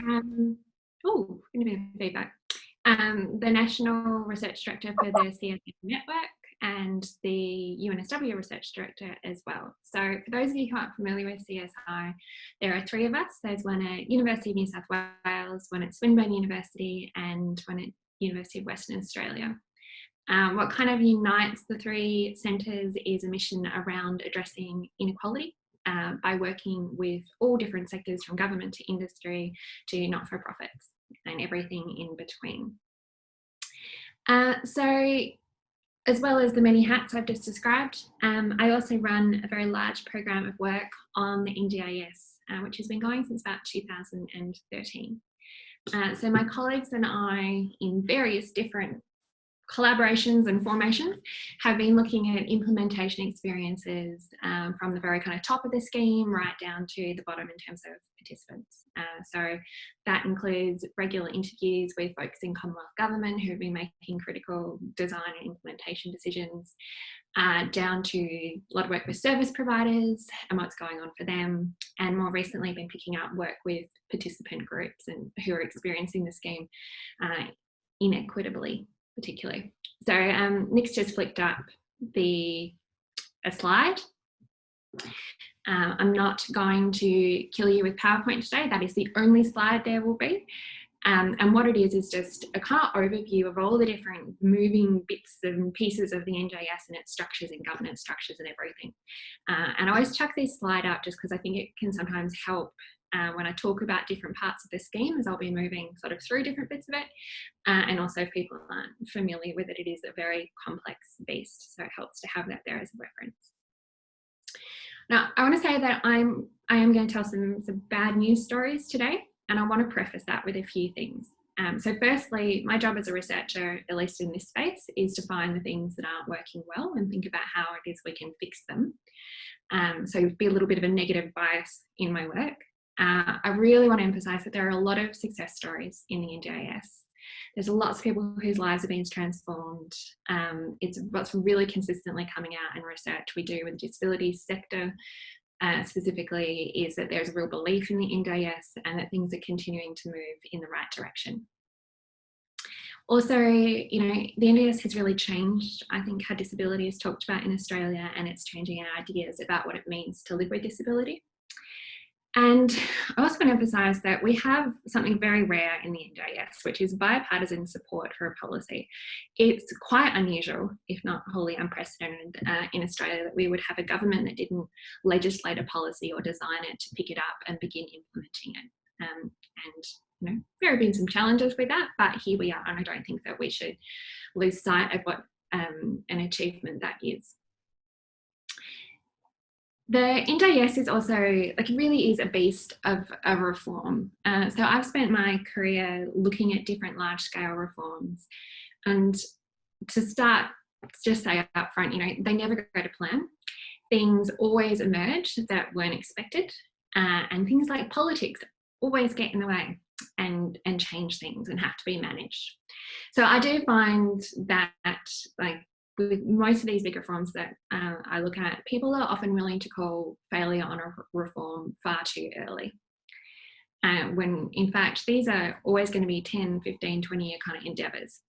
Going to be feedback. The National Research Director for the CSF Network and the UNSW Research Director as well. So for those of you who aren't familiar with CSI, there are three of us. There's one at University of New South Wales, one at Swinburne University, and one at University of Western Australia. What kind of unites the three centres is a mission around addressing inequality by working with all different sectors, from government to industry to not-for-profits and everything in between. So as well as the many hats I've just described, I also run a very large program of work on the NDIS, which has been going since about 2013. So my colleagues and I, in various different collaborations and formations, have been looking at implementation experiences from the very kind of top of the scheme right down to the bottom in terms of participants. So that includes regular interviews with folks in Commonwealth Government who have been making critical design and implementation decisions, down to a lot of work with service providers and what's going on for them, and more recently been picking up work with participant groups and who are experiencing the scheme inequitably. Particularly. So Nick's just flicked up a slide. I'm not going to kill you with PowerPoint today. That is the only slide there will be. And what it is just a kind of overview of all the different moving bits and pieces of the NDIS and its structures and governance structures and everything. And I always chuck this slide up just because I think it can sometimes help when I talk about different parts of the scheme, as I'll be moving sort of through different bits of it. And also if people aren't familiar with it, it is a very complex beast. So it helps to have that there as a reference. Now, I want to say that I am going to tell some bad news stories today, and I want to preface that with a few things. So firstly, my job as a researcher, at least in this space, is to find the things that aren't working well and think about how it is we can fix them. So be a little bit of a negative bias in my work. I really want to emphasise that there are a lot of success stories in the NDIS. There's lots of people whose lives have been transformed. It's what's really consistently coming out in research we do with the disabilities sector specifically, is that there's a real belief in the NDIS and that things are continuing to move in the right direction. Also, you know, the NDIS has really changed, I think, how disability is talked about in Australia, and it's changing our ideas about what it means to live with disability. And I also want to emphasise that we have something very rare in the NDIS, which is bipartisan support for a policy. It's quite unusual, if not wholly unprecedented, in Australia, that we would have a government that didn't legislate a policy or design it to pick it up and begin implementing it. And you know, there have been some challenges with that, but here we are, and I don't think that we should lose sight of what an achievement that is. The NDIS is also, like, really is a beast of a reform. So I've spent my career looking at different large-scale reforms, and to start, just say up front, you know, they never go to plan. Things always emerge that weren't expected, and things like politics always get in the way and change things and have to be managed. So I do find that, like, with most of these big reforms that I look at, people are often willing to call failure on a reform far too early. When in fact, these are always going to be 10, 15, 20-year kind of endeavours.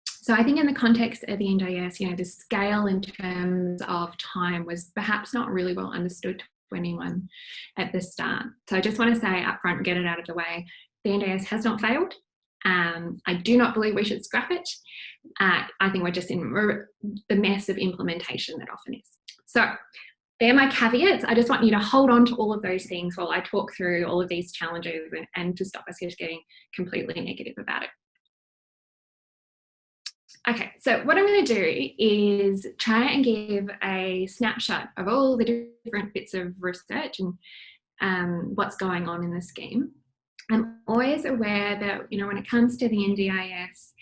So I think in the context of the NDIS, you know, the scale in terms of time was perhaps not really well understood to anyone at the start. So I just want to say up front, get it out of the way, the NDIS has not failed. I do not believe we should scrap it. I think we're just in the mess of implementation that often is. So they're my caveats. I just want you to hold on to all of those things while I talk through all of these challenges and to stop us just getting completely negative about it. Okay, so what I'm going to do is try and give a snapshot of all the different bits of research and what's going on in the scheme. I'm always aware that, you know, when it comes to the NDIS,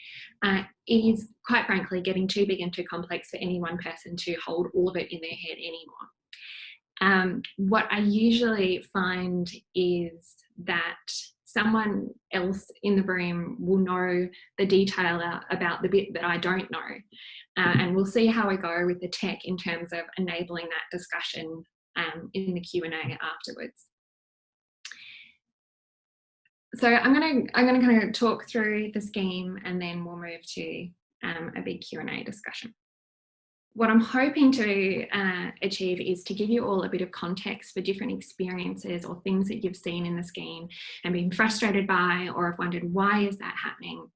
it is quite frankly getting too big and too complex for any one person to hold all of it in their head anymore. What I usually find is that someone else in the room will know the detail about the bit that I don't know, and we'll see how we go with the tech in terms of enabling that discussion in the Q&A afterwards. So I'm going to kind of talk through the scheme, and then we'll move to a big Q&A discussion. What I'm hoping to achieve is to give you all a bit of context for different experiences or things that you've seen in the scheme and been frustrated by, or have wondered, why is that happening?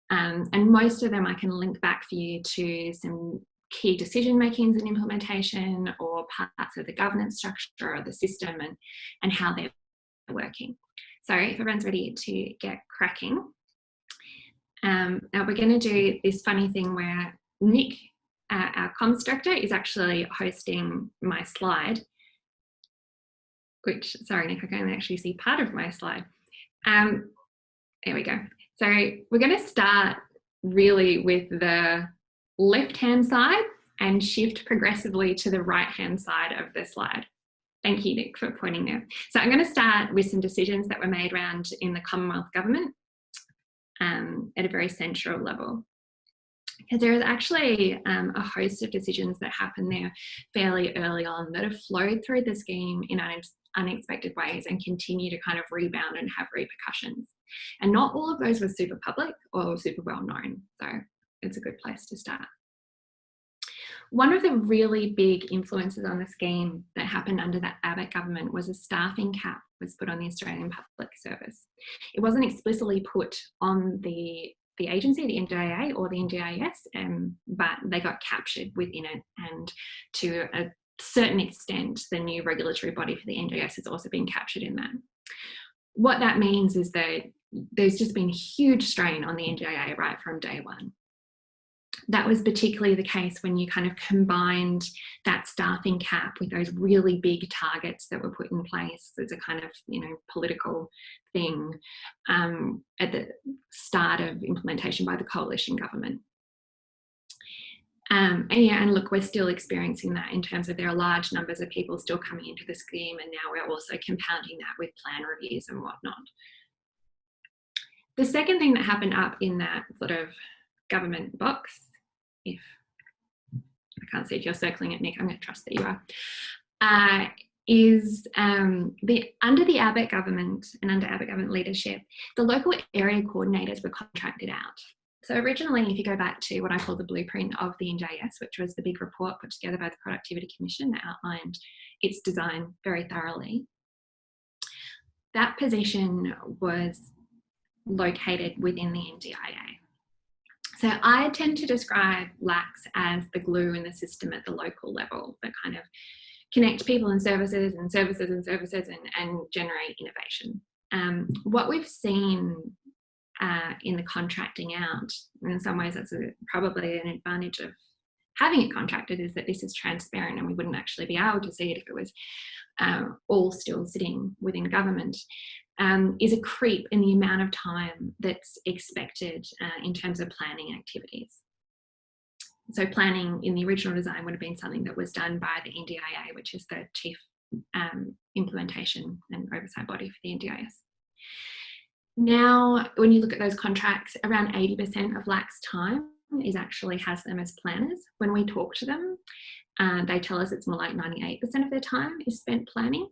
And most of them I can link back for you to some key decision makings and implementation, or parts of the governance structure or the system, and how they're working. So if everyone's ready to get cracking. Now we're going to do this funny thing where Nick, our comms director, is actually hosting my slide, which, sorry Nick, I can only actually see part of my slide. There we go. So we're going to start really with the left-hand side and shift progressively to the right-hand side of the slide. Thank you, Nick, for pointing there. So I'm going to start with some decisions that were made around in the Commonwealth Government at a very central level. Because there is actually a host of decisions that happen there fairly early on that have flowed through the scheme in unexpected ways and continue to kind of rebound and have repercussions. And not all of those were super public or super well known, so it's a good place to start. One of the really big influences on the scheme that happened under the Abbott government was a staffing cap was put on the Australian Public Service. It wasn't explicitly put on the agency, the NDIA or the NDIS, but they got captured within it, and to a certain extent the new regulatory body for the NDIS has also been captured in that. What that means is that there's just been huge strain on the NDIA right from day one. That was particularly the case when you kind of combined that staffing cap with those really big targets that were put in place as a kind of, political thing at the start of implementation by the coalition government. And look, we're still experiencing that in terms of there are large numbers of people still coming into the scheme, and now we're also compounding that with plan reviews and whatnot. The second thing that happened up in that sort of government box, if I can't see if you're circling it, Nick, I'm going to trust that you are, is under the Abbott government and under Abbott government leadership, the local area coordinators were contracted out. So originally, if you go back to what I call the blueprint of the NDIS, which was the big report put together by the Productivity Commission that outlined its design very thoroughly, that position was located within the NDIA. So I tend to describe LACs as the glue in the system at the local level that kind of connect people and services and generate innovation. What we've seen in the contracting out, and in some ways that's probably an advantage of having it contracted, is that this is transparent and we wouldn't actually be able to see it if it was all still sitting within government, is a creep in the amount of time that's expected in terms of planning activities. So planning in the original design would have been something that was done by the NDIA, which is the chief implementation and oversight body for the NDIS. Now, when you look at those contracts, around 80% of LAC's time has them as planners. When we talk to them, they tell us it's more like 98% of their time is spent planning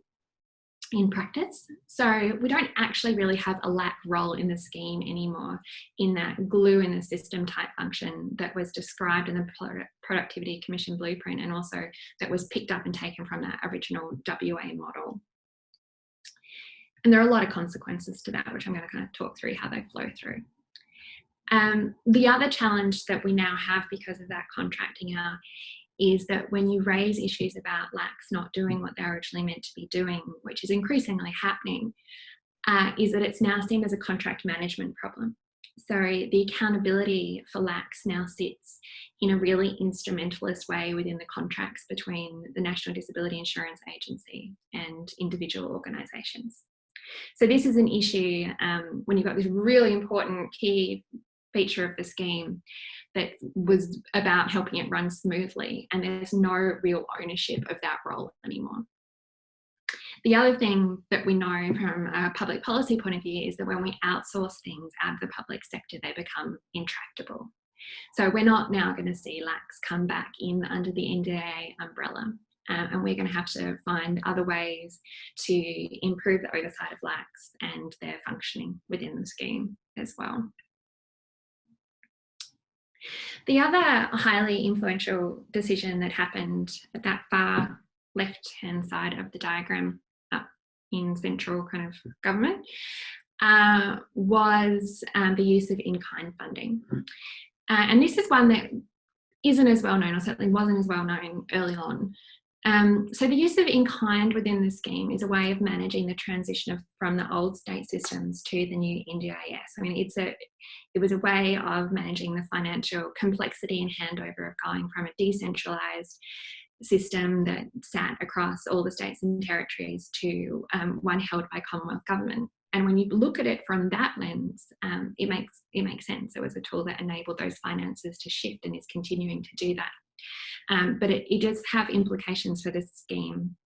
in practice. So we don't actually really have a LAC role in the scheme anymore in that glue in the system type function that was described in the Productivity Commission blueprint, and also that was picked up and taken from that original WA model. And there are a lot of consequences to that, which I'm going to kind of talk through how they flow through. The other challenge that we now have because of that contracting out is that when you raise issues about LACs not doing what they're originally meant to be doing, which is increasingly happening, is that it's now seen as a contract management problem. So the accountability for LACs now sits in a really instrumentalist way within the contracts between the National Disability Insurance Agency and individual organisations. So this is an issue when you've got this really important key feature of the scheme that was about helping it run smoothly, and there's no real ownership of that role anymore. The other thing that we know from a public policy point of view is that when we outsource things out of the public sector, they become intractable. So we're not now going to see LACs come back in under the NDIA umbrella. and we're going to have to find other ways to improve the oversight of LACs and their functioning within the scheme as well. The other highly influential decision that happened at that far left-hand side of the diagram up in central kind of government was the use of in-kind funding. And this is one that isn't as well known, or certainly wasn't as well known early on. So the use of in-kind within the scheme is a way of managing the transition from the old state systems to the new NDIS. I mean, it was a way of managing the financial complexity and handover of going from a decentralised system that sat across all the states and territories to one held by Commonwealth government. And when you look at it from that lens, it makes sense. It was a tool that enabled those finances to shift and is continuing to do that. But it does have implications for the scheme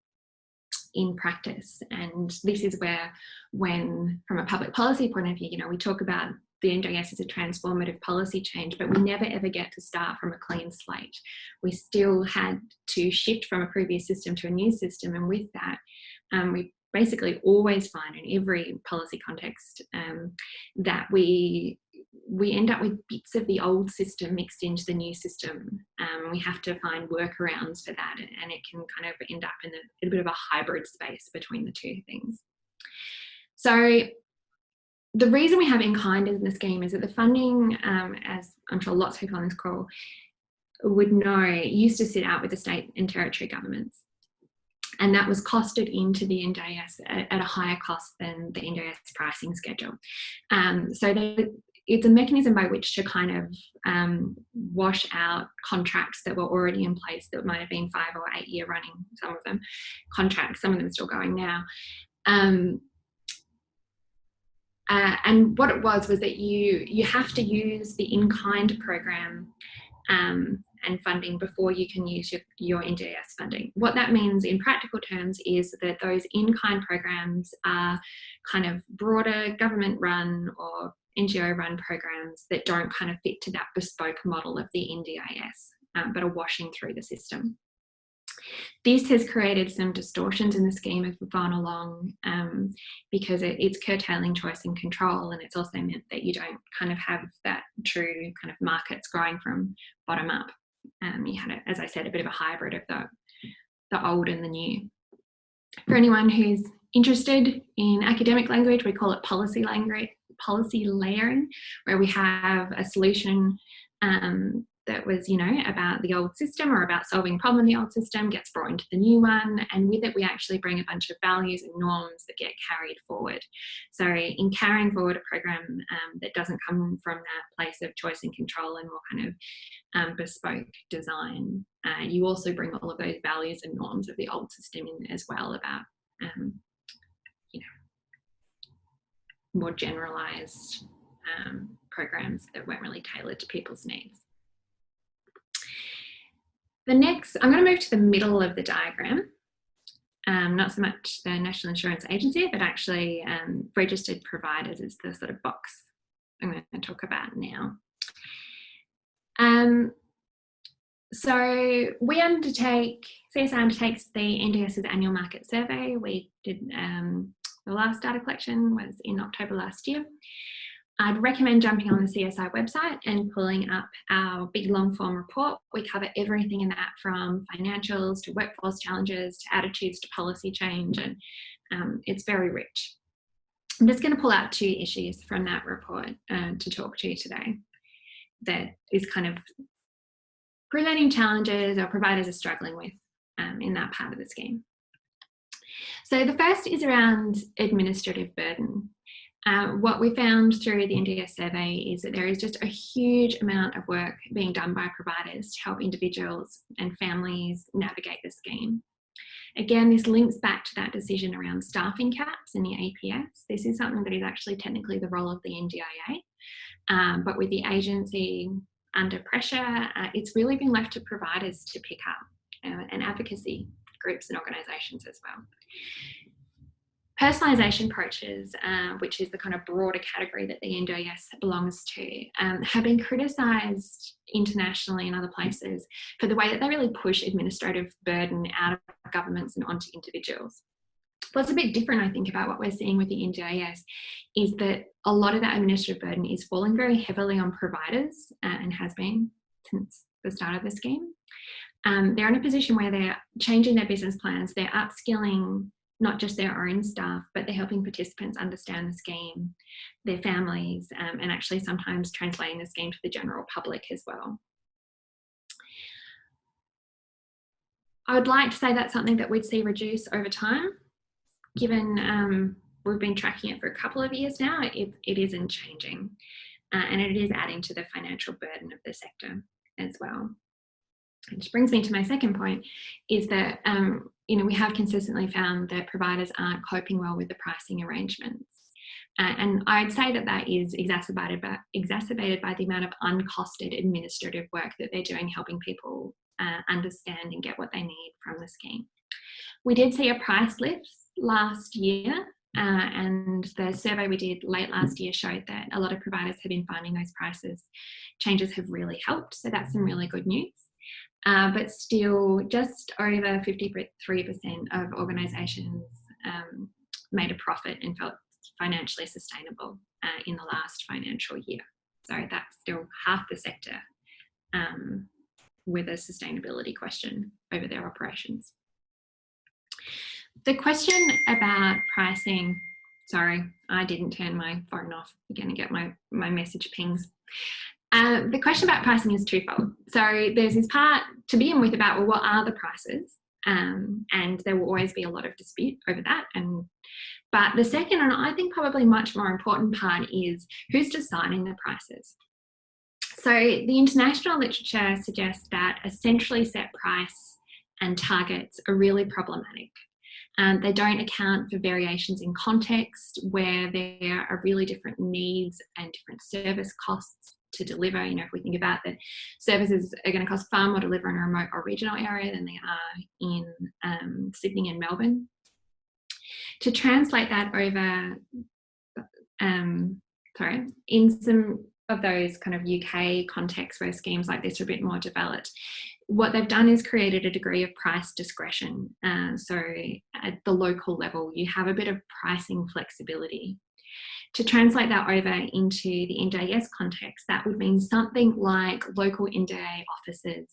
in practice. And this is where, when, from a public policy point of view, we talk about the NDIS as a transformative policy change, but we never ever get to start from a clean slate. We still had to shift from a previous system to a new system. And with that, we basically always find in every policy context that we end up with bits of the old system mixed into the new system. We have to find workarounds for that, and it can kind of end up in a bit of a hybrid space between the two things. So the reason we have in-kind in the scheme is that the funding, as I'm sure lots of people on this call would know, used to sit out with the state and territory governments. And that was costed into the NDIS at a higher cost than the NDIS pricing schedule. So it's a mechanism by which to kind of wash out contracts that were already in place that might have been 5 or 8 year running, some of them contracts, some of them are still going now. And what it was that you have to use the in-kind program and funding before you can use your NDIS funding. What that means in practical terms is that those in-kind programs are kind of broader government-run or NGO-run programs that don't kind of fit to that bespoke model of the NDIS, but are washing through the system. This has created some distortions in the scheme as we've gone along, because it's curtailing choice and control, and it's also meant that you don't kind of have that true kind of markets growing from bottom up. You had, as I said, a bit of a hybrid of the old and the new. For anyone who's interested in academic language, we call it policy layering, where we have a solution that was, about the old system or about solving a problem in the old system gets brought into the new one, and with it we actually bring a bunch of values and norms that get carried forward. So in carrying forward a program that doesn't come from that place of choice and control and more kind of bespoke design, you also bring all of those values and norms of the old system in as well, about more generalised programs that weren't really tailored to people's needs. I'm going to move to the middle of the diagram, not so much the National Insurance Agency, but actually registered providers is the sort of box I'm going to talk about now. So CSI undertakes the NDS's annual market survey. We did, the last data collection was in October last year. I'd recommend jumping on the CSI website and pulling up our big long form report. We cover everything in that, from financials to workforce challenges to attitudes to policy change, and it's very rich. I'm just going to pull out 2 issues from that report to talk to you today that is kind of presenting challenges our providers are struggling with in that part of the scheme. So the first is around administrative burden. What we found through the NDS survey is that there is just a huge amount of work being done by providers to help individuals and families navigate the scheme. Again, this links back to that decision around staffing caps in the APS. This is something that is actually technically the role of the NDIA, but with the agency under pressure, it's really been left to providers to pick up, and advocacy groups and organisations as well. Personalisation approaches, which is the kind of broader category that the NDIS belongs to, have been criticised internationally and other places for the way that they really push administrative burden out of governments and onto individuals. What's a bit different, I think, about what we're seeing with the NDIS is that a lot of that administrative burden is falling very heavily on providers and has been since the start of the scheme. They're in a position where they're changing their business plans, they're upskilling not just their own staff, but they're helping participants understand the scheme, their families, and actually sometimes translating the scheme to the general public as well. I would like to say that's something that we'd see reduce over time. Given we've been tracking it for a couple of years now, it isn't changing, and it is adding to the financial burden of the sector as well. Which brings me to my second point, is that we have consistently found that providers aren't coping well with the pricing arrangements. And I'd say that that is exacerbated by the amount of uncosted administrative work that they're doing, helping people understand and get what they need from the scheme. We did see a price lift last year, and the survey we did late last year showed that a lot of providers have been finding those changes have really helped. So that's some really good news. But still, just over 53% of organisations made a profit and felt financially sustainable in the last financial year. So that's still half the sector with a sustainability question over their operations. The question about pricing, sorry, I didn't turn my phone off. You're going to get my message pings. The question about pricing is twofold. So there's this part to begin with about, well, what are the prices? And there will always be a lot of dispute over that. But the second, and I think probably much more important part, is who's deciding the prices. So the international literature suggests that a centrally set price and targets are really problematic. They don't account for variations in context where there are really different needs and different service costs to deliver. If we think about that, services are going to cost far more to deliver in a remote or regional area than they are in Sydney and Melbourne. To translate that over, in some of those kind of UK contexts where schemes like this are a bit more developed, what they've done is created a degree of price discretion. So at the local level, you have a bit of pricing flexibility. To translate that over into the NDIS context, that would mean something like local NDIA officers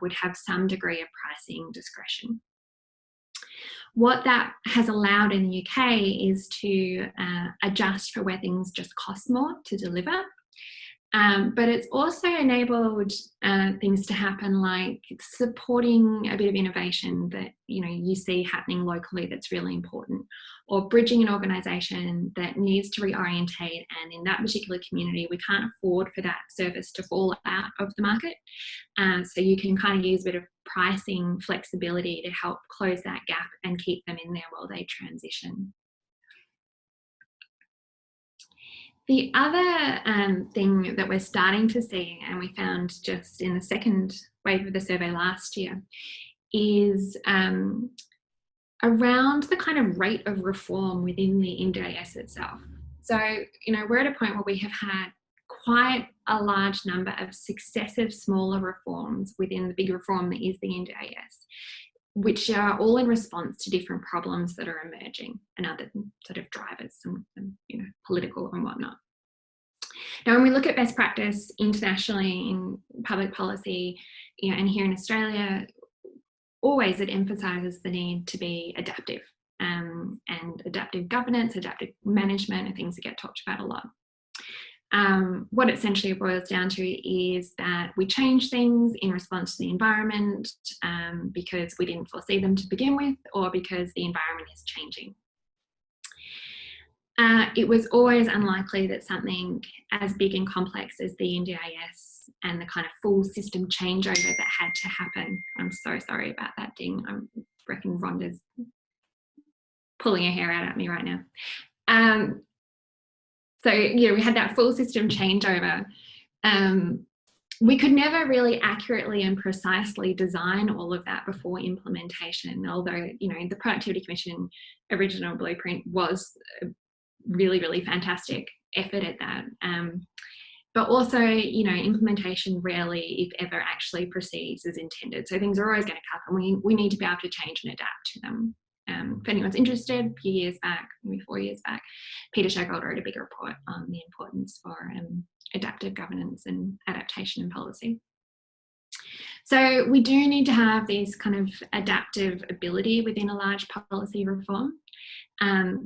would have some degree of pricing discretion. What that has allowed in the UK is to adjust for where things just cost more to deliver. But it's also enabled things to happen like supporting a bit of innovation that you see happening locally that's really important, or bridging an organisation that needs to reorientate, and in that particular community we can't afford for that service to fall out of the market. So you can kind of use a bit of pricing flexibility to help close that gap and keep them in there while they transition. The other thing that we're starting to see, and we found just in the second wave of the survey last year, is around the kind of rate of reform within the NDIS itself. So, we're at a point where we have had quite a large number of successive smaller reforms within the big reform that is the NDIS, which are all in response to different problems that are emerging and other sort of drivers, some political and whatnot. Now, when we look at best practice internationally in public policy, and here in Australia, always it emphasises the need to be adaptive, and adaptive governance, adaptive management are things that get talked about a lot. What it essentially boils down to is that we change things in response to the environment because we didn't foresee them to begin with, or because the environment is changing. It was always unlikely that something as big and complex as the NDIS and the kind of full system changeover that had to happen. I'm so sorry about that ding. I reckon Rhonda's pulling her hair out at me right now. So we had that full system changeover we could never really accurately and precisely design all of that before implementation, although, you know, the Productivity Commission original blueprint was a really, really fantastic effort at that. But also, you know, implementation rarely, if ever, actually proceeds as intended. So things are always going to cut, and we need to be able to change and adapt to them. If anyone's interested, a few years back, maybe 4 years back, Peter Showgold wrote a big report on the importance for adaptive governance and adaptation in policy. So we do need to have this kind of adaptive ability within a large policy reform.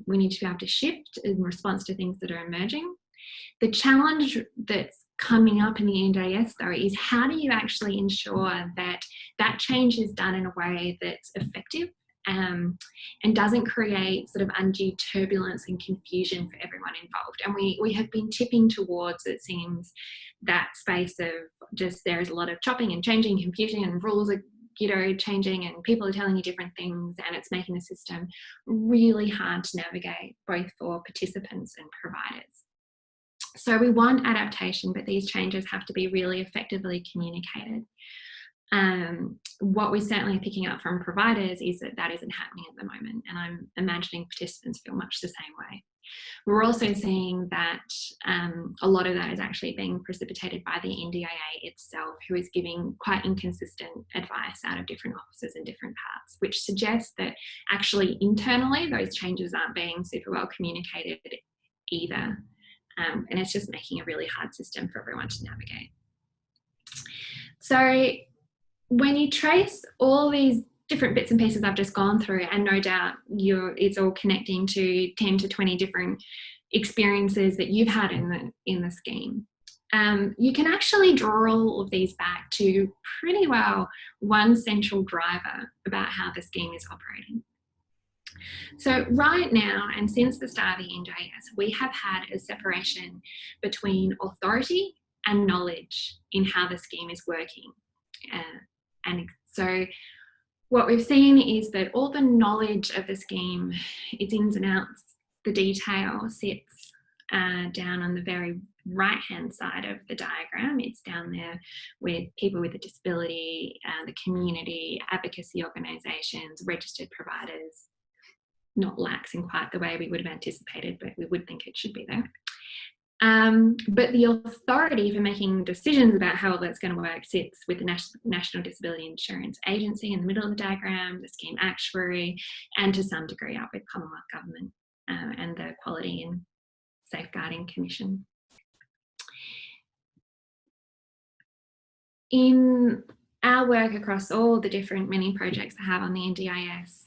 We need to be able to shift in response to things that are emerging. The challenge that's coming up in the NDIS, though, is how do you actually ensure that that change is done in a way that's effective and doesn't create sort of undue turbulence and confusion for everyone involved. And we have been tipping towards, it seems, that space of just there is a lot of chopping and changing, confusion, and rules are, you know, changing, and people are telling you different things, and it's making the system really hard to navigate, both for participants and providers. So we want adaptation, but these changes have to be really effectively communicated. What we're certainly picking up from providers is that that isn't happening at the moment, and I'm imagining participants feel much the same way. We're also seeing that a lot of that is actually being precipitated by the NDIA itself, who is giving quite inconsistent advice out of different offices and different parts, which suggests that actually internally those changes aren't being super well communicated either. And it's just making a really hard system for everyone to navigate. So when you trace all these different bits and pieces I've just gone through, and no doubt it's all connecting to 10 to 20 different experiences that you've had in the scheme, you can actually draw all of these back to pretty well one central driver about how the scheme is operating. So right now, and since the start of the NDIS, we have had a separation between authority and knowledge in how the scheme is working. And so what we've seen is that all the knowledge of the scheme, its ins and outs, the detail sits down on the very right-hand side of the diagram. It's down there with people with a disability, the community, advocacy organisations, registered providers. Not lax in quite the way we would have anticipated, but we would think it should be there. But the authority for making decisions about how that's going to work sits with the National Disability Insurance Agency in the middle of the diagram, the scheme actuary, and to some degree up with Commonwealth Government and the Quality and Safeguarding Commission. In our work across all the different mini projects I have on the NDIS,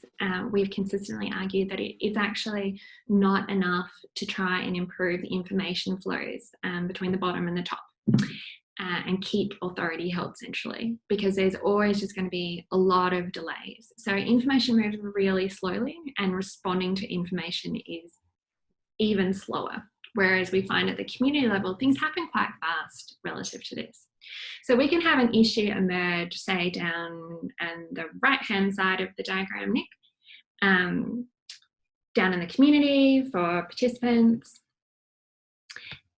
we've consistently argued that it's actually not enough to try and improve the information flows between the bottom and the top and keep authority held centrally, because there's always just going to be a lot of delays. So information moves really slowly, and responding to information is even slower. Whereas we find at the community level, things happen quite fast relative to this. So we can have an issue emerge, say down on the right-hand side of the diagram, Nick, down in the community for participants.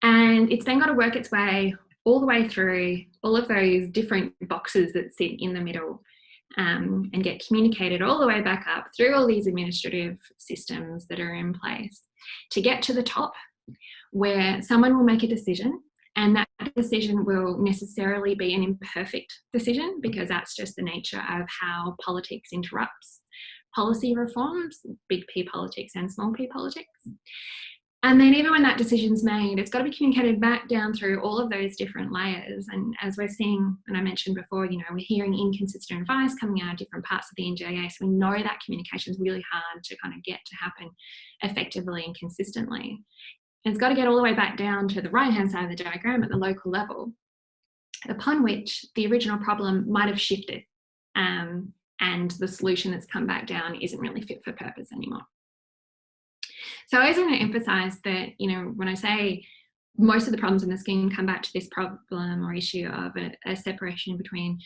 And it's then got to work its way all the way through all of those different boxes that sit in the middle and get communicated all the way back up through all these administrative systems that are in place to get to the top, where someone will make a decision, and that decision will necessarily be an imperfect decision, because that's just the nature of how politics interrupts policy reforms, big P politics and small p politics. And then even when that decision's made, it's got to be communicated back down through all of those different layers. And as we're seeing, and I mentioned before, you know, we're hearing inconsistent advice coming out of different parts of the NDIA. So we know that communication is really hard to kind of get to happen effectively and consistently. And it's got to get all the way back down to the right-hand side of the diagram at the local level, upon which the original problem might have shifted and the solution that's come back down isn't really fit for purpose anymore. So I always want to emphasise that, you know, when I say most of the problems in the scheme come back to this problem or issue of a separation between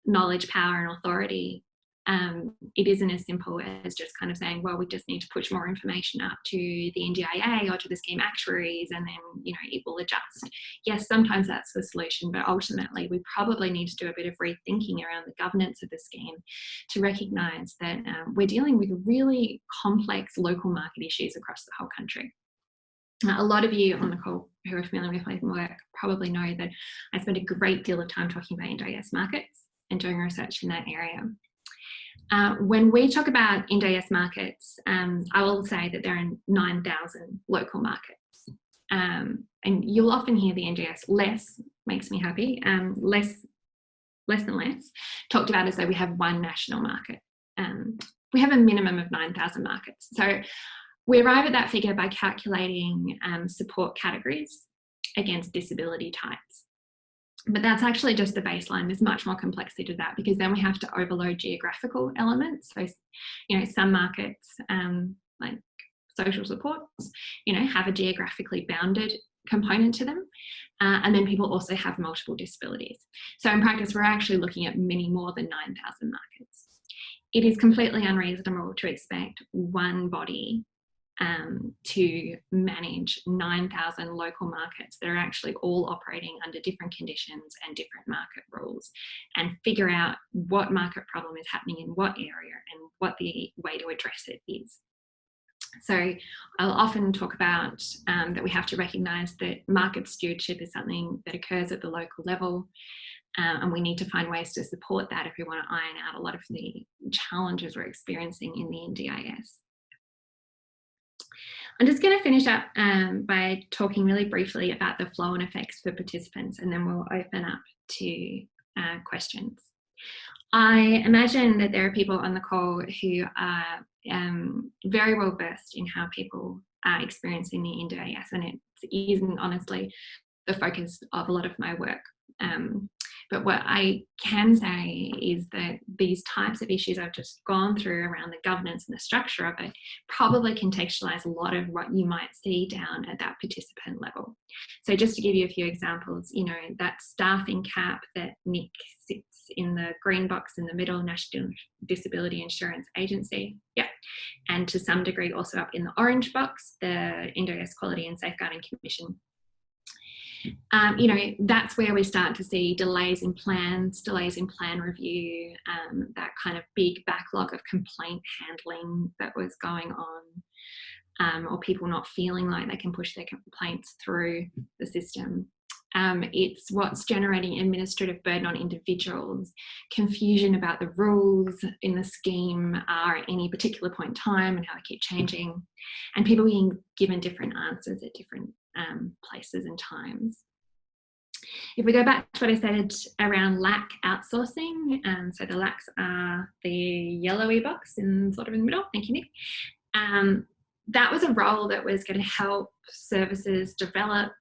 knowledge, power and authority, it isn't as simple as just kind of saying, well, we just need to push more information up to the NDIA or to the scheme actuaries, and then, you know, it will adjust. Yes, sometimes that's the solution, but ultimately we probably need to do a bit of rethinking around the governance of the scheme to recognise that we're dealing with really complex local market issues across the whole country. A lot of you on the call who are familiar with my work probably know that I spend a great deal of time talking about NDIS markets and doing research in that area. When we talk about NDIS markets, I will say that there are 9,000 local markets. And you'll often hear the NDIS less, makes me happy, less and less, talked about as though we have one national market. We have a minimum of 9,000 markets. So we arrive at that figure by calculating support categories against disability types. But that's actually just the baseline. There's much more complexity to that, because then we have to overload geographical elements. So, you know, some markets, like social supports, you know, have a geographically bounded component to them. And then people also have multiple disabilities. So in practice, we're actually looking at many more than 9,000 markets. It is completely unreasonable to expect one body to manage 9,000 local markets that are actually all operating under different conditions and different market rules, and figure out what market problem is happening in what area and what the way to address it is. So I'll often talk about that we have to recognise that market stewardship is something that occurs at the local level, and we need to find ways to support that if we want to iron out a lot of the challenges we're experiencing in the NDIS. I'm just going to finish up by talking really briefly about the flow and effects for participants, and then we'll open up to questions. I imagine that there are people on the call who are very well versed in how people are experiencing the NDIS, and it isn't honestly the focus of a lot of my work. But what I can say is that these types of issues I've just gone through around the governance and the structure of it probably contextualise a lot of what you might see down at that participant level. So just to give you a few examples, you know, that staffing cap that Nick sits in the green box in the middle, National Disability Insurance Agency, yeah, and to some degree also up in the orange box, the NDIS Quality and Safeguarding Commission. You know, that's where we start to see delays in plans, delays in plan review, that kind of big backlog of complaint handling that was going on, or people not feeling like they can push their complaints through the system. It's what's generating administrative burden on individuals, confusion about the rules in the scheme are at any particular point in time and how they keep changing, and people being given different answers at different places and times. If we go back to what I said around LAC outsourcing, so the LACs are the yellowy box in sort of in the middle, thank you Nick. That was a role that was going to help services develop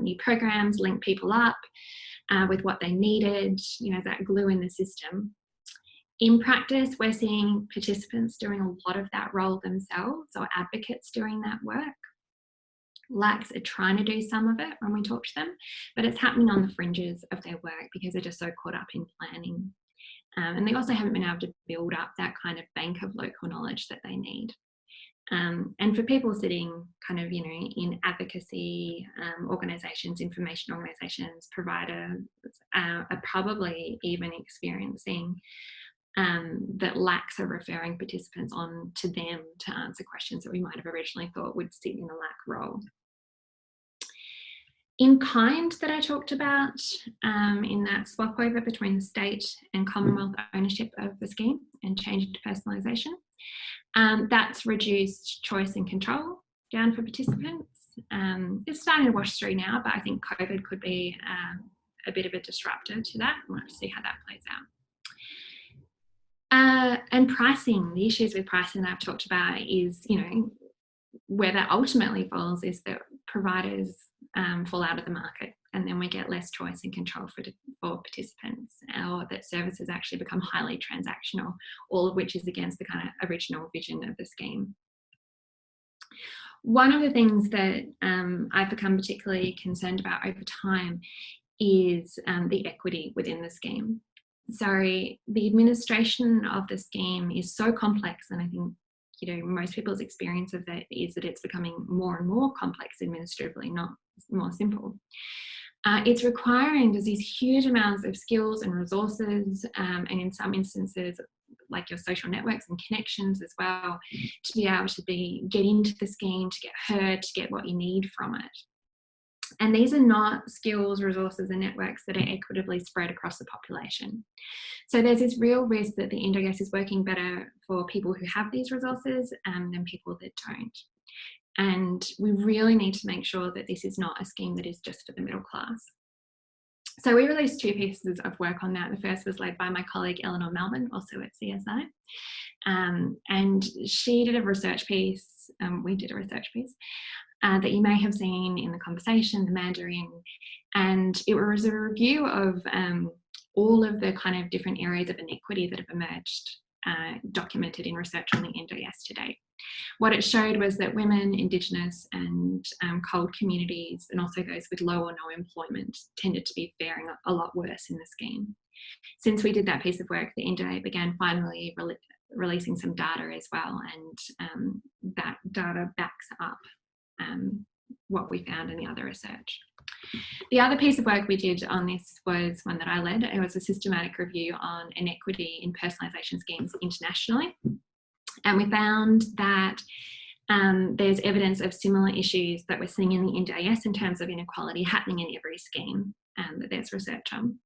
new programs, link people up with what they needed, you know, that glue in the system. In practice, we're seeing participants doing a lot of that role themselves, or advocates doing that work. LACs are trying to do some of it when we talk to them, but it's happening on the fringes of their work because they're just so caught up in planning. And they also haven't been able to build up that kind of bank of local knowledge that they need. And for people sitting kind of, you know, in advocacy organisations, information organisations, providers, are probably even experiencing that LACs are referring participants on to them to answer questions that we might have originally thought would sit in a LAC role. In kind that I talked about in that swap over between the state and Commonwealth ownership of the scheme and change to personalisation, that's reduced choice and control down for participants. It's starting to wash through now, but I think COVID could be a bit of a disruptor to that. We'll have to see how that plays out. And pricing, the issues with pricing that I've talked about is, you know, where that ultimately falls is that providers fall out of the market, and then we get less choice and control for participants, or that services actually become highly transactional, all of which is against the kind of original vision of the scheme. One of the things that I've become particularly concerned about over time is the equity within the scheme. So the administration of the scheme is so complex, and I think, you know, most people's experience of that is that it's becoming more and more complex administratively, not more simple. It's requiring just these huge amounts of skills and resources, and in some instances, like your social networks and connections as well, to be able to get into the scheme, to get heard, to get what you need from it. And these are not skills, resources, and networks that are equitably spread across the population. So there's this real risk that the NDIS is working better for people who have these resources than people that don't. And we really need to make sure that this is not a scheme that is just for the middle class. So we released 2 pieces of work on that. The first was led by my colleague Eleanor Melbourne, also at CSI. And she did a research piece, we did a research piece, that you may have seen in the conversation, the Mandarin, and it was a review of all of the kind of different areas of inequity that have emerged, documented in research on the NDIS to date. What it showed was that women, Indigenous and cold communities, and also those with low or no employment, tended to be faring a lot worse in the scheme. Since we did that piece of work, the NDIA began finally releasing some data as well, and that data backs up what we found in the other research. The other piece of work we did on this was one that I led. It was a systematic review on inequity in personalisation schemes internationally. And we found that there's evidence of similar issues that we're seeing in the NDIS in terms of inequality happening in every scheme that there's research on.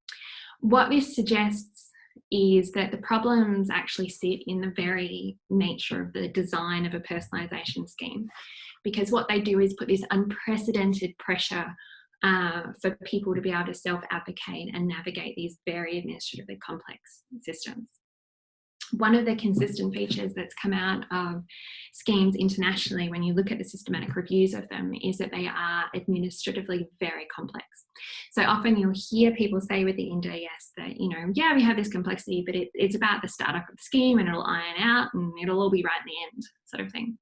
What this suggests is that the problems actually sit in the very nature of the design of a personalisation scheme, because what they do is put this unprecedented pressure for people to be able to self-advocate and navigate these very administratively complex systems. One of the consistent features that's come out of schemes internationally, when you look at the systematic reviews of them, is that they are administratively very complex. So often you'll hear people say with the NDIS that, you know, yeah, we have this complexity, but it's about the startup of the scheme and it'll iron out and it'll all be right in the end, sort of thing.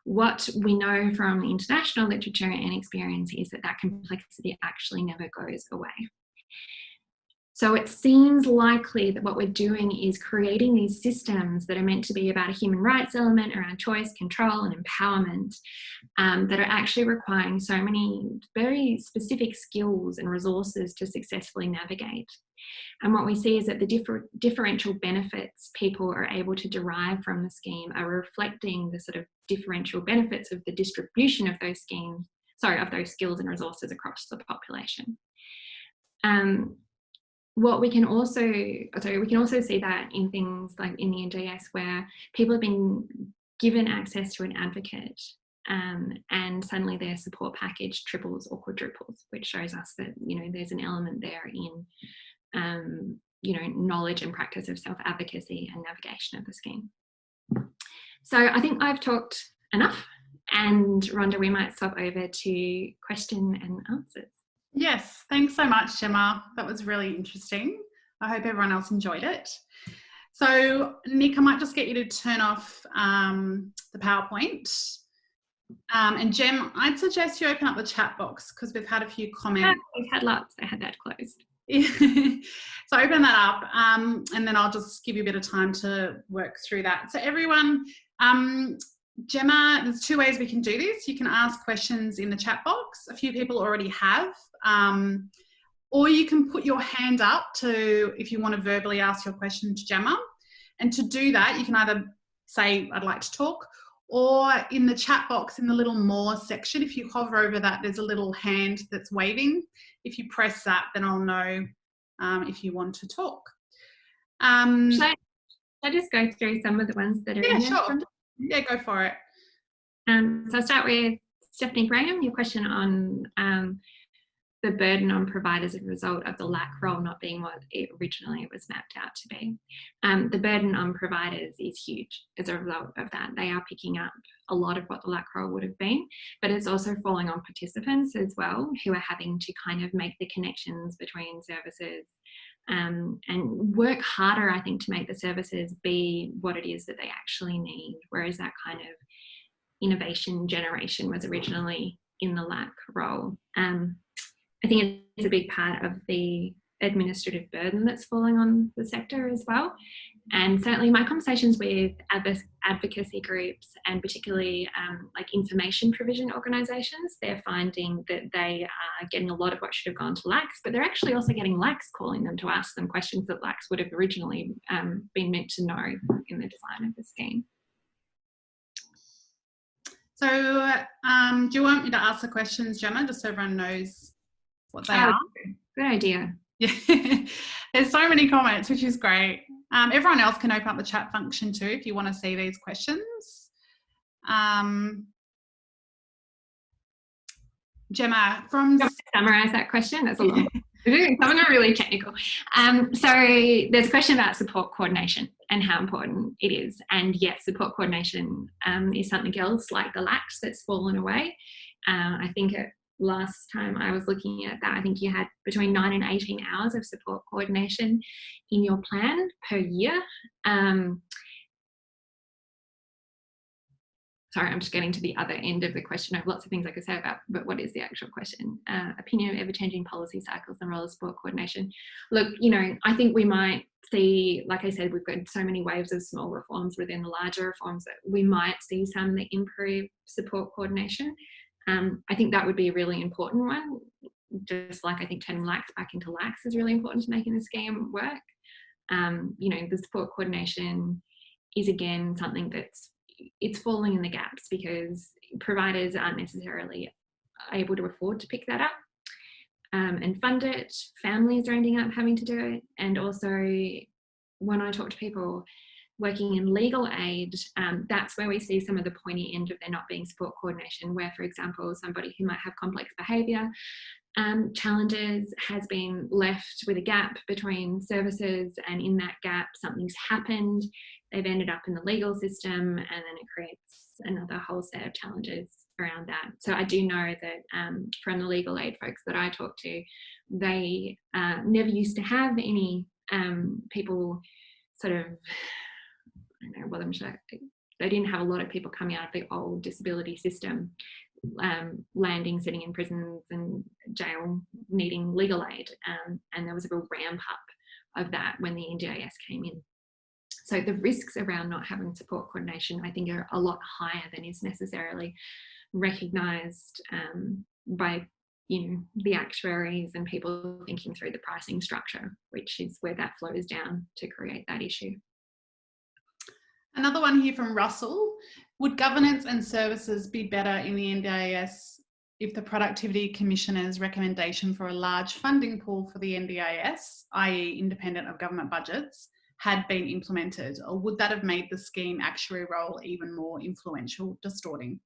What we know from the international literature and experience is that that complexity actually never goes away. So it seems likely that what we're doing is creating these systems that are meant to be about a human rights element around choice, control, and empowerment that are actually requiring so many very specific skills and resources to successfully navigate. And what we see is that the differential benefits people are able to derive from the scheme are reflecting the sort of differential benefits of the distribution of those schemes, of those skills and resources across the population. What we can also see that in things like in the NDIS, where people have been given access to an advocate and suddenly their support package triples or quadruples, which shows us that, you know, there's an element there in you know, knowledge and practice of self-advocacy and navigation of the scheme. So I think I've talked enough, and Rhonda, we might swap over to question and answers. Yes, thanks so much, Gemma. That was really interesting. I hope everyone else enjoyed it. So Nick, I might just get you to turn off the PowerPoint. And Gem, I'd suggest you open up the chat box because we've had a few comments. Yeah, we've had lots. I had that closed. So open that up and then I'll just give you a bit of time to work through that. So everyone, Gemma, there's 2 ways we can do this. You can ask questions in the chat box. A few people already have. Or you can put your hand up if you want to verbally ask your question to Gemma. And to do that, you can either say, I'd like to talk, or in the chat box in the little more section, if you hover over that, there's a little hand that's waving. If you press that, then I'll know if you want to talk. Should I just go through some of the ones that are in there? Sure. Yeah, go for it. So I'll start with Stephanie Graham, your question on the burden on providers as a result of the LAC role not being what it originally was mapped out to be. The burden on providers is huge as a result of that. They are picking up a lot of what the LAC role would have been, but it's also falling on participants as well, who are having to kind of make the connections between services and work harder, I think, to make the services be what it is that they actually need, whereas that kind of innovation generation was originally in the LAC role. I think it's a big part of the administrative burden that's falling on the sector as well. And certainly my conversations with advocacy groups and particularly like information provision organisations, they're finding that they are getting a lot of what should have gone to LACs, but they're actually also getting LACs calling them to ask them questions that LACs would have originally been meant to know in the design of the scheme. So do you want me to ask the questions, Gemma, just so everyone knows what they are? Good idea. Yeah, there's so many comments, which is great. Everyone else can open up the chat function too if you want to see these questions. Gemma, from... Summarise that question, that's a lot. Some are really technical. So there's a question about support coordination and how important it is. And yes, support coordination is something else like the LACs that's fallen away. I think last time I was looking at that, I think you had between 9 and 18 hours of support coordination in your plan per year. Sorry, I'm just getting to the other end of the question. I have lots of things I could say about, but what is the actual question? Opinion of ever-changing policy cycles and role of support coordination. Look, you know, I think we might see, like I said, we've got so many waves of small reforms within the larger reforms that we might see some that improve support coordination. I think that would be a really important one, just like I think turning LACs back into LACs is really important to making the scheme work. You know, the support coordination is again something it's falling in the gaps because providers aren't necessarily able to afford to pick that up and fund it. Families are ending up having to do it. And also when I talk to people working in legal aid, that's where we see some of the pointy end of there not being support coordination, where, for example, somebody who might have complex behaviour challenges has been left with a gap between services, and in that gap something's happened. They've ended up in the legal system, and then it creates another whole set of challenges around that. So I do know that from the legal aid folks that I talk to, they never used to have any people sort of, I don't know what I'm sure, they didn't have a lot of people coming out of the old disability system, landing, sitting in prisons and jail, needing legal aid. And there was a real ramp up of that when the NDIS came in. So the risks around not having support coordination, I think, are a lot higher than is necessarily recognised by, you know, the actuaries and people thinking through the pricing structure, which is where that flows down to create that issue. Another one here from Russell. Would governance and services be better in the NDIS if the Productivity Commissioner's recommendation for a large funding pool for the NDIS, i.e. independent of government budgets, had been implemented, or would that have made the scheme actuary role even more influential, distorting?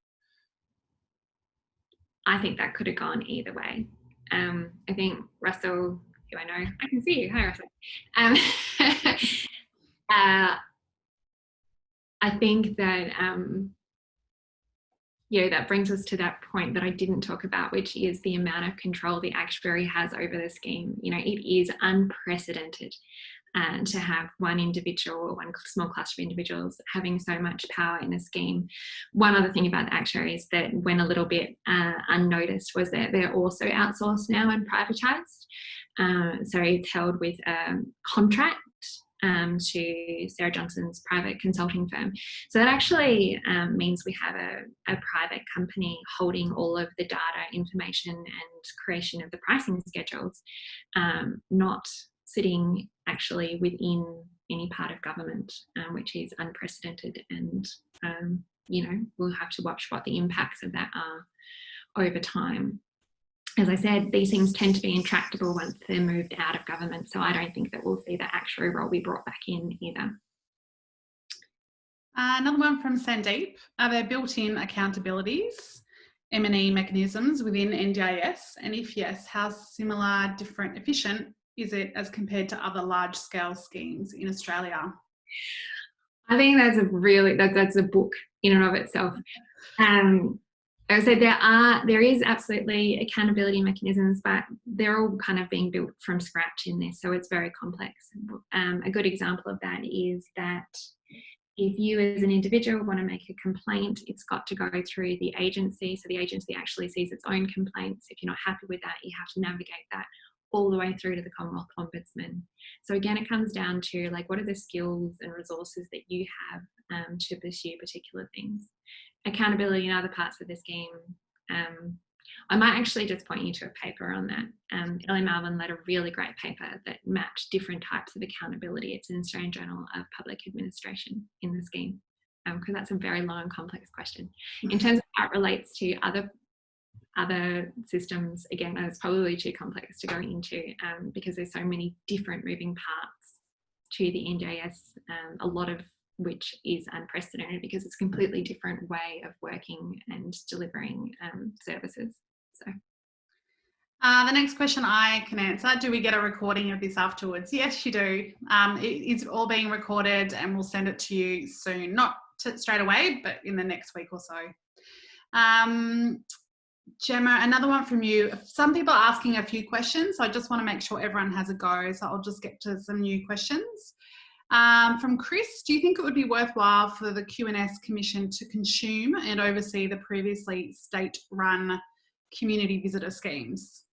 I think that could have gone either way. I think Russell, who I know, I can see you, hi Russell. I think that, that brings us to that point that I didn't talk about, which is the amount of control the actuary has over the scheme. You know, it is unprecedented to have one individual or one small cluster of individuals having so much power in a scheme. One other thing about the actuaries that went a little bit unnoticed was that they're also outsourced now and privatised. So it's held with a contract to Sarah Johnson's private consulting firm. So that actually means we have a private company holding all of the data, information and creation of the pricing schedules, not sitting actually within any part of government, which is unprecedented. And, we'll have to watch what the impacts of that are over time. As I said, these things tend to be intractable once they're moved out of government. So I don't think that we'll see the actuary role be brought back in either. Another one from Sandeep. Are there built-in accountabilities, M&E mechanisms within NDIS? And if yes, how similar, different, efficient is it as compared to other large-scale schemes in Australia? I think that's that's a book in and of itself. As I said, there is absolutely accountability mechanisms, but they're all kind of being built from scratch in this, so it's very complex. A good example of that is that if you as an individual want to make a complaint, it's got to go through the agency, so the agency actually sees its own complaints. If you're not happy with that, you have to navigate that all the way through to the Commonwealth Ombudsman. So again, it comes down to like, what are the skills and resources that you have to pursue particular things. Accountability in other parts of the scheme. I might actually just point you to a paper on that. Ellie Malvin led a really great paper that mapped different types of accountability. It's in the Australian Journal of Public Administration in the scheme, because that's a very long and complex question. In terms of how it relates to other systems, again, it's probably too complex to go into because there's so many different moving parts to the NDIS, a lot of which is unprecedented because it's a completely different way of working and delivering services. So. The next question I can answer, do we get a recording of this afterwards? Yes, you do. It's all being recorded and we'll send it to you soon. Not straight away, but in the next week or so. Gemma, another one from you. Some people are asking a few questions, so I just want to make sure everyone has a go. So I'll just get to some new questions. From Chris, do you think it would be worthwhile for the Q&S Commission to consume and oversee the previously state-run community visitor schemes?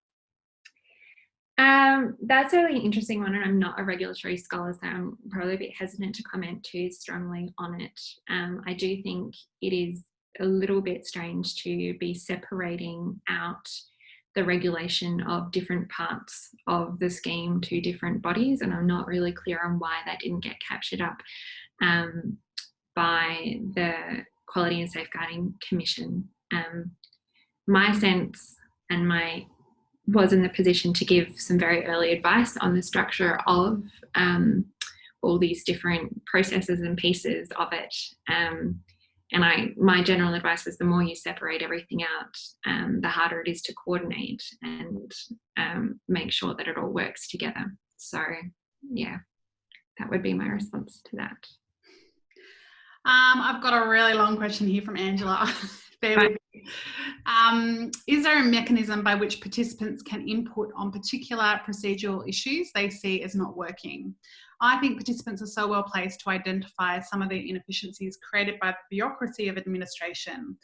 That's a really interesting one, and I'm not a regulatory scholar, so I'm probably a bit hesitant to comment too strongly on it. I do think it is a little bit strange to be separating out the regulation of different parts of the scheme to different bodies, and I'm not really clear on why that didn't get captured up by the Quality and Safeguarding Commission. My sense and was in the position to give some very early advice on the structure of all these different processes and pieces of it. And my general advice was the more you separate everything out, the harder it is to coordinate and make sure that it all works together. So yeah, that would be my response to that. I've got a really long question here from Angela. Bear with me. Is there a mechanism by which participants can input on particular procedural issues they see as not working? I think participants are so well placed to identify some of the inefficiencies created by the bureaucracy of administration.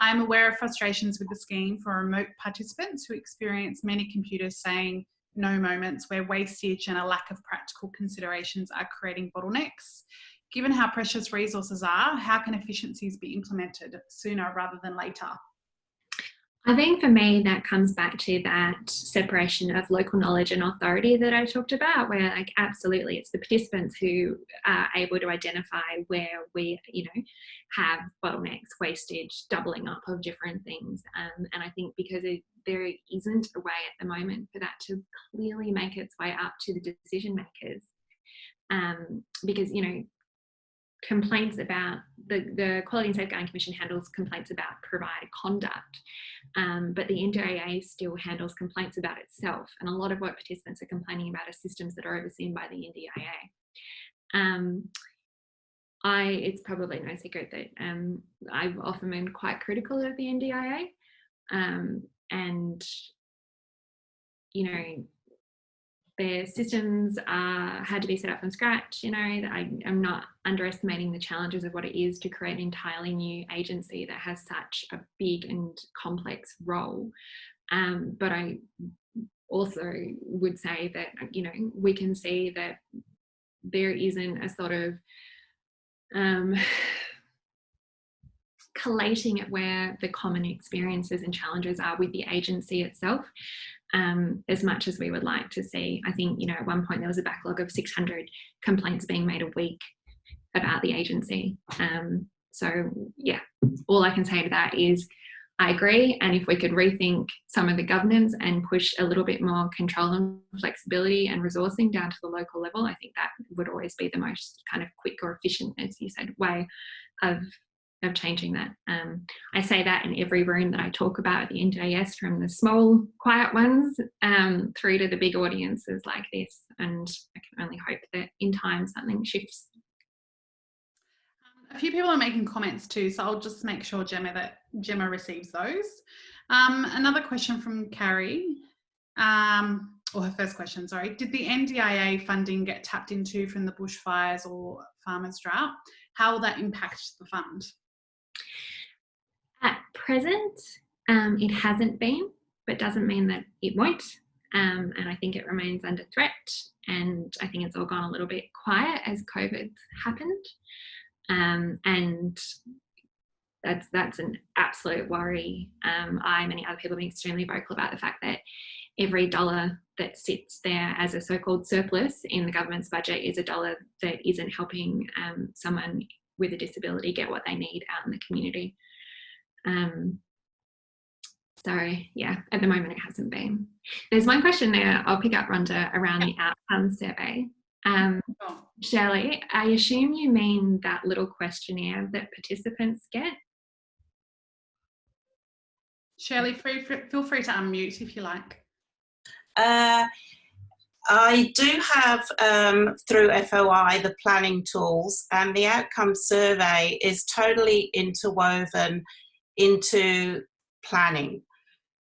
I am aware of frustrations with the scheme for remote participants who experience many computers saying no moments where wastage and a lack of practical considerations are creating bottlenecks. Given how precious resources are, how can efficiencies be implemented sooner rather than later? I think for me that comes back to that separation of local knowledge and authority that I talked about, where like absolutely it's the participants who are able to identify where we have bottlenecks, wastage, doubling up of different things, and I think because there isn't a way at the moment for that to clearly make its way up to the decision makers, because complaints about the Quality and Safeguarding Commission handles complaints about provider conduct, but the NDIA still handles complaints about itself, and a lot of what participants are complaining about are systems that are overseen by the NDIA. It's probably no secret that I've often been quite critical of the NDIA, and their systems had to be set up from scratch. I'm not underestimating the challenges of what it is to create an entirely new agency that has such a big and complex role. But I also would say that, we can see that there isn't a sort of collating at where the common experiences and challenges are with the agency itself. As much as we would like to see. I think, at one point there was a backlog of 600 complaints being made a week about the agency. So yeah, all I can say to that is I agree. And if we could rethink some of the governance and push a little bit more control and flexibility and resourcing down to the local level, I think that would always be the most kind of quick or efficient, as you said, way of changing that. I say that in every room that I talk about at the NDIS, from the small quiet ones through to the big audiences like this, and I can only hope that in time something shifts. A few people are making comments too, so I'll just make sure Gemma receives those. Another question from Carey, or her first question, sorry. Did the NDIA funding get tapped into from the bushfires or farmers' drought? How will that impact the fund? At present, it hasn't been, but doesn't mean that it won't. and I think it remains under threat, and I think it's all gone a little bit quiet as COVID happened, and that's an absolute worry. I and many other people have been extremely vocal about the fact that every dollar that sits there as a so-called surplus in the government's budget is a dollar that isn't helping someone with a disability get what they need out in the community. So yeah, at the moment it hasn't been. There's one question there I'll pick up, Rhonda, around the outcome survey. Shirley, I assume you mean that little questionnaire that participants get? Shirley, feel free to unmute if you like. I do have, through FOI, the planning tools, and the outcome survey is totally interwoven into planning.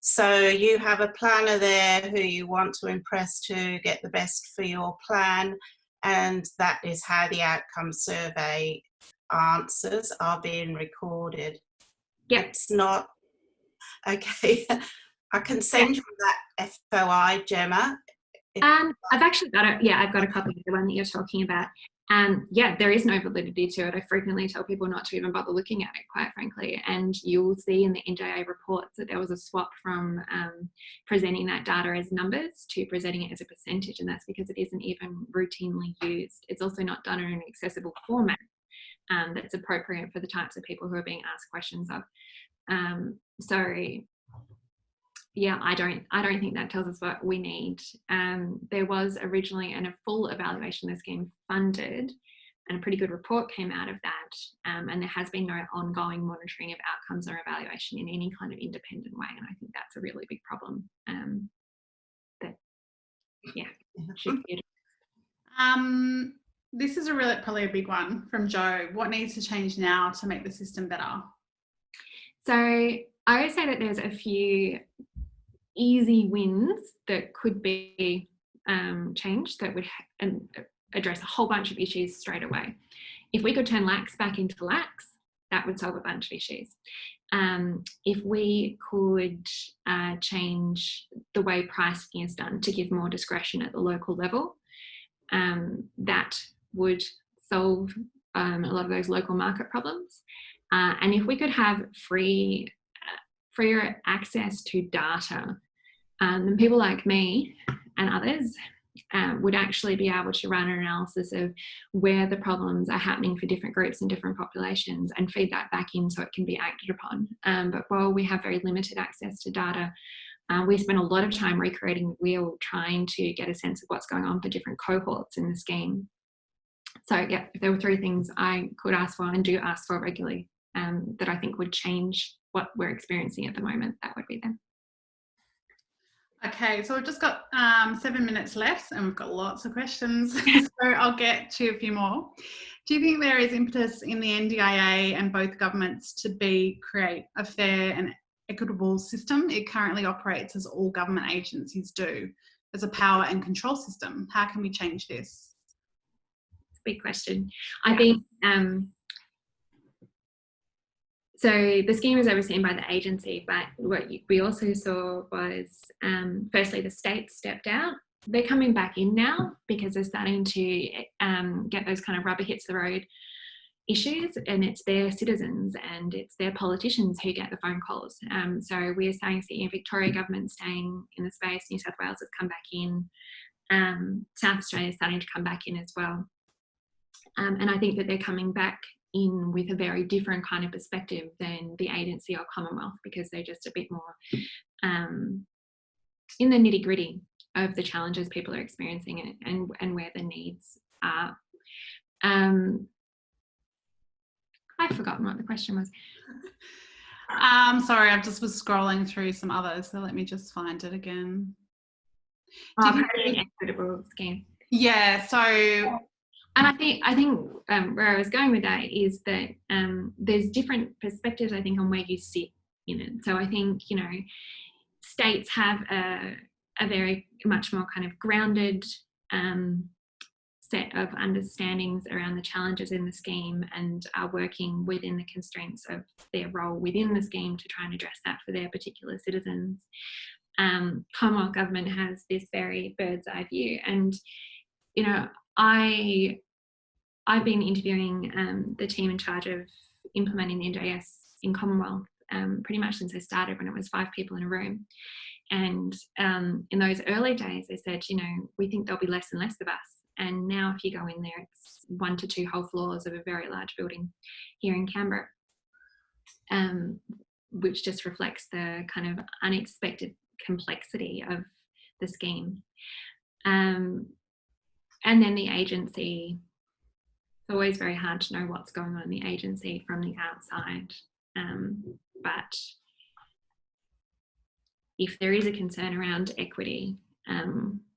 So you have a planner there who you want to impress to get the best for your plan, and that is how the outcome survey answers are being recorded. Yeah. It's not, okay, I can send you that FOI, Gemma. I've actually got it. Yeah, I've got a copy of the one that you're talking about. Yeah, there is no validity to it. I frequently tell people not to even bother looking at it, quite frankly. And you'll see in the NJA reports that there was a swap from presenting that data as numbers to presenting it as a percentage, and that's because it isn't even routinely used. It's also not done in an accessible format that's appropriate for the types of people who are being asked questions of. So yeah, I don't think that tells us what we need. There was originally a full evaluation of the scheme funded, and a pretty good report came out of that. And there has been no ongoing monitoring of outcomes or evaluation in any kind of independent way. And I think that's a really big problem. That, yeah, should be. This is probably a big one from Joe. What needs to change now to make the system better? So I would say that there's a few easy wins that could be changed that would address a whole bunch of issues straight away. If we could turn lax back into lax, that would solve a bunch of issues. If we could change the way pricing is done to give more discretion at the local level, that would solve a lot of those local market problems. And if we could have freer access to data, then people like me and others would actually be able to run an analysis of where the problems are happening for different groups and different populations and feed that back in so it can be acted upon. But while we have very limited access to data, we spend a lot of time recreating the wheel trying to get a sense of what's going on for different cohorts in the scheme. So yeah, if there were three things I could ask for and do ask for regularly that I think would change what we're experiencing at the moment, that would be them. Okay, so we've just got 7 minutes left and we've got lots of questions, so I'll get to a few more. Do you think there is impetus in the NDIA and both governments to create a fair and equitable system? It currently operates as all government agencies do, as a power and control system. How can we change this? It's a big question. I think so the scheme is overseen by the agency, but what we also saw was, firstly, the states stepped out. They're coming back in now because they're starting to get those kind of rubber hits the road issues, and it's their citizens and it's their politicians who get the phone calls. So we are starting to see Victoria government staying in the space. New South Wales has come back in. South Australia is starting to come back in as well. And I think that they're coming back in with a very different kind of perspective than the agency or Commonwealth, because they're just a bit more in the nitty gritty of the challenges people are experiencing and where the needs are. I've forgotten what the question was. Sorry, I just was scrolling through some others, so let me just find it again. Equitable scheme. Yeah, so. And I think where I was going with that is that there's different perspectives, I think, on where you sit in it. So I think, states have a very much more kind of grounded set of understandings around the challenges in the scheme and are working within the constraints of their role within the scheme to try and address that for their particular citizens. Commonwealth government has this very bird's eye view. And, you know, I've been interviewing the team in charge of implementing the NJS in Commonwealth pretty much since I started, when it was 5 people in a room. And in those early days, they said, you know, we think there'll be less and less of us. And now if you go in there, it's 1 to 2 whole floors of a very large building here in Canberra, which just reflects the kind of unexpected complexity of the scheme. And then the agency, it's always very hard to know what's going on in the agency from the outside. But if there is a concern around equity,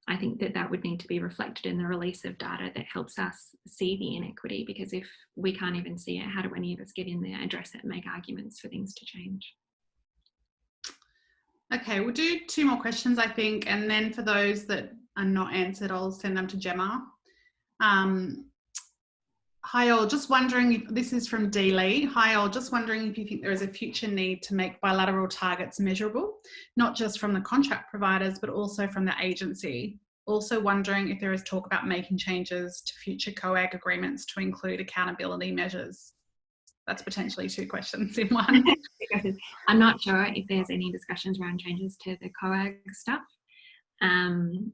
I think that would need to be reflected in the release of data that helps us see the inequity, because if we can't even see it, how do any of us get in there, address it, and make arguments for things to change? Okay, we'll do 2 more questions, I think, and then for those that are not answered, I'll send them to Gemma. Hi all, just wondering if, this is from D. Lee. Hi all, just wondering if you think there is a future need to make bilateral targets measurable, not just from the contract providers, but also from the agency. Also wondering if there is talk about making changes to future COAG agreements to include accountability measures. That's potentially 2 questions in one. I'm not sure if there's any discussions around changes to the COAG stuff. And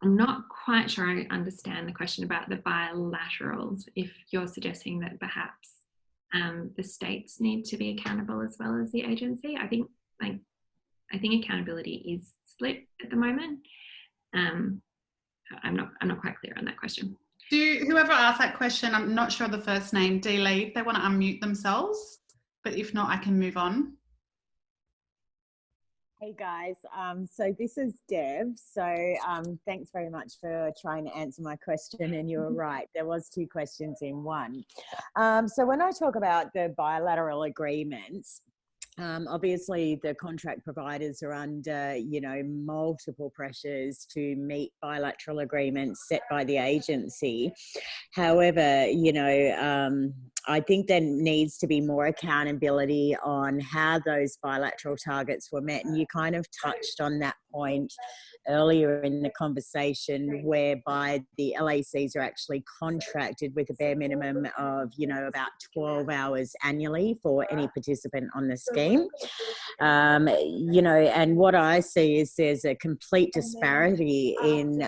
I'm not quite sure I understand the question about the bilaterals, if you're suggesting that perhaps the states need to be accountable as well as the agency. I think accountability is split at the moment. I'm not quite clear on that question. Whoever asked that question, I'm not sure the first name, D. Lee, if they want to unmute themselves, but if not, I can move on. Hey guys, so this is Dev. So thanks very much for trying to answer my question, and you were right, there was 2 questions in one. So when I talk about the bilateral agreements, obviously the contract providers are under, you know, multiple pressures to meet bilateral agreements set by the agency. However, you know, I think there needs to be more accountability on how those bilateral targets were met. And you kind of touched on that point earlier in the conversation, whereby the LACs are actually contracted with a bare minimum of, you know, about 12 hours annually for any participant on the scheme. You know, and what I see is there's a complete disparity in,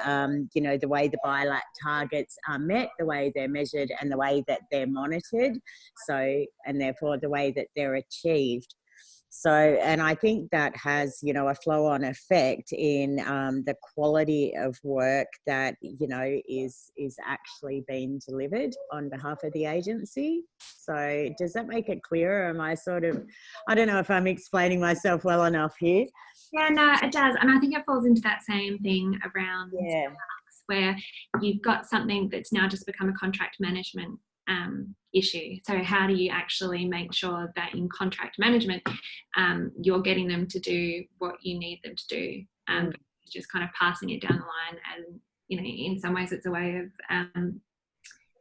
you know, the way the bilat targets are met, the way they're measured, and the way that they're monitored. So, and therefore the way that they're achieved. So, and I think that has, you know, a flow-on effect in the quality of work that, you know, is actually being delivered on behalf of the agency. So does that make it clearer? Am I sort of, I don't know if I'm explaining myself well enough here. Yeah, no, it does. And I think it falls into that same thing around where you've got something that's now just become a contract management issue. So how do you actually make sure that in contract management you're getting them to do what you need them to do, just kind of passing it down the line? And, you know, in some ways it's a way of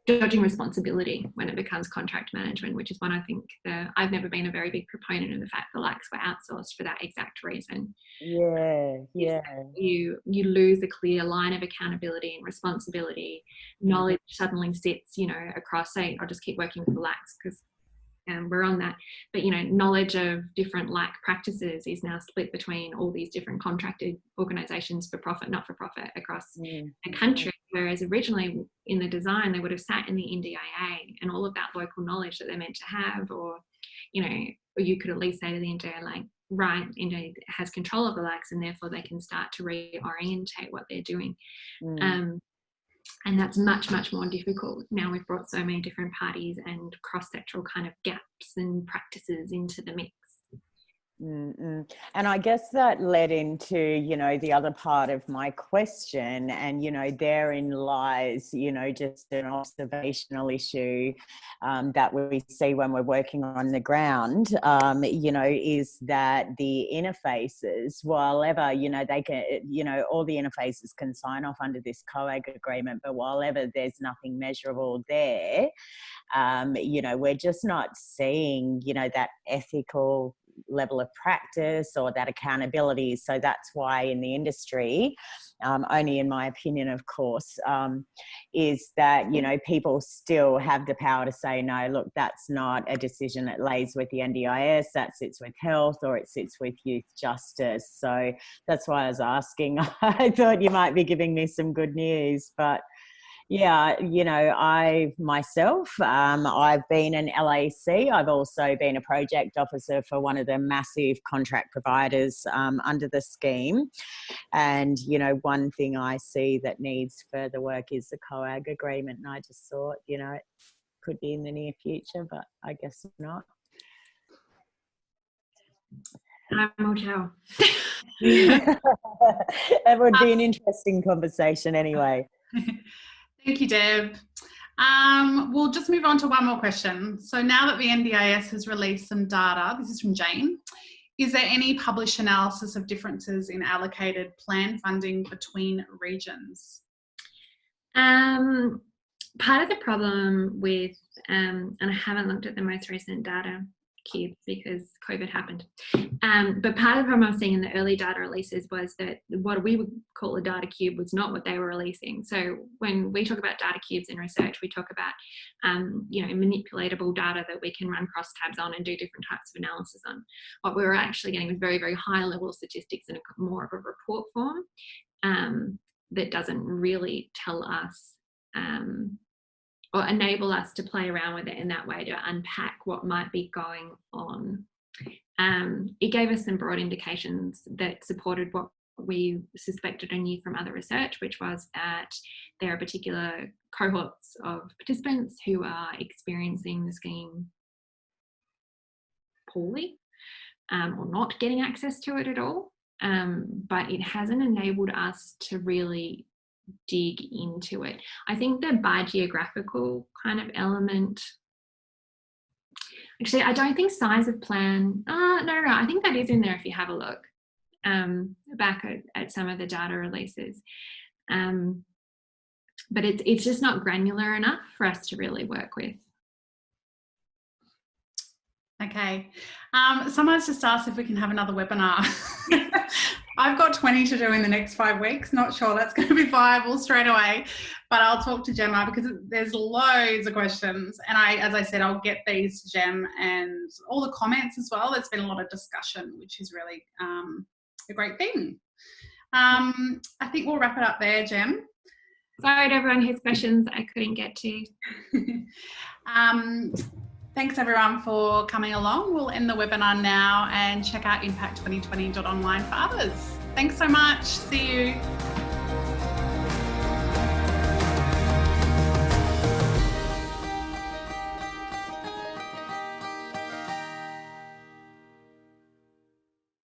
dodging responsibility when it becomes contract management, which is one I think I've never been a very big proponent of the fact the likes were outsourced for that exact reason. Yeah. You lose a clear line of accountability and responsibility. Knowledge suddenly sits, you know, across, say, I'll just keep working with the LACs because we're on that. But, you know, knowledge of different LAC practices is now split between all these different contracted organisations, for profit, not for profit, across a country. Whereas originally in the design, they would have sat in the NDIA, and all of that local knowledge that they're meant to have, or, you know, or you could at least say to the NDIA, like, right, NDIA has control of the LACs and therefore they can start to reorientate what they're doing. And that's much, much more difficult. Now we've brought so many different parties and cross-sectoral kind of gaps and practices into the mix. And I guess that led into, you know, the other part of my question, and, you know, therein lies, you know, just an observational issue that we see when we're working on the ground, you know, is that the interfaces, while ever, you know, they can, you know, all the interfaces can sign off under this COAG agreement, but while ever there's nothing measurable there, you know, we're just not seeing, you know, that ethical level of practice or that accountability. So that's why in the industry, only in my opinion, of course, is that, you know, people still have the power to say, no, look, that's not a decision that lays with the NDIS, that sits with health, or it sits with youth justice. So that's why I was asking. I thought you might be giving me some good news, but yeah, you know, I've been an LAC. I've also been a project officer for one of the massive contract providers under the scheme. And, you know, one thing I see that needs further work is the COAG agreement. And I just thought, you know, it could be in the near future, but I guess not. Time will tell. That would be an interesting conversation anyway. Thank you, Deb. We'll just move on to one more question. So now that the NDIS has released some data, this is from Jane, is there any published analysis of differences in allocated plan funding between regions? Part of the problem with, and I haven't looked at the most recent data cube because COVID happened, but part of the problem I was seeing in the early data releases was that what we would call a data cube was not what they were releasing. So when we talk about data cubes in research, we talk about you know, manipulatable data that we can run cross tabs on and do different types of analysis on. What we were actually getting was very, very high level statistics in a more of a report form that doesn't really tell us or enable us to play around with it in that way to unpack what might be going on. It gave us some broad indications that supported what we suspected and knew from other research, which was that there are particular cohorts of participants who are experiencing the scheme poorly or not getting access to it at all. But it hasn't enabled us to really dig into it. I think the by geographical kind of element, actually I don't think size of plan, no, I think that is in there if you have a look back at some of the data releases, but it's just not granular enough for us to really work with. Okay, someone's just asked if we can have another webinar. I've got 20 to do in the next 5 weeks. Not sure that's going to be viable straight away, but I'll talk to Gemma because there's loads of questions. And as I said, I'll get these to Gem and all the comments as well. There's been a lot of discussion, which is really a great thing. I think we'll wrap it up there, Gem. Sorry to everyone whose questions I couldn't get to. Thanks everyone for coming along. We'll end the webinar now and check out impact2020.online for others. Thanks so much. See you.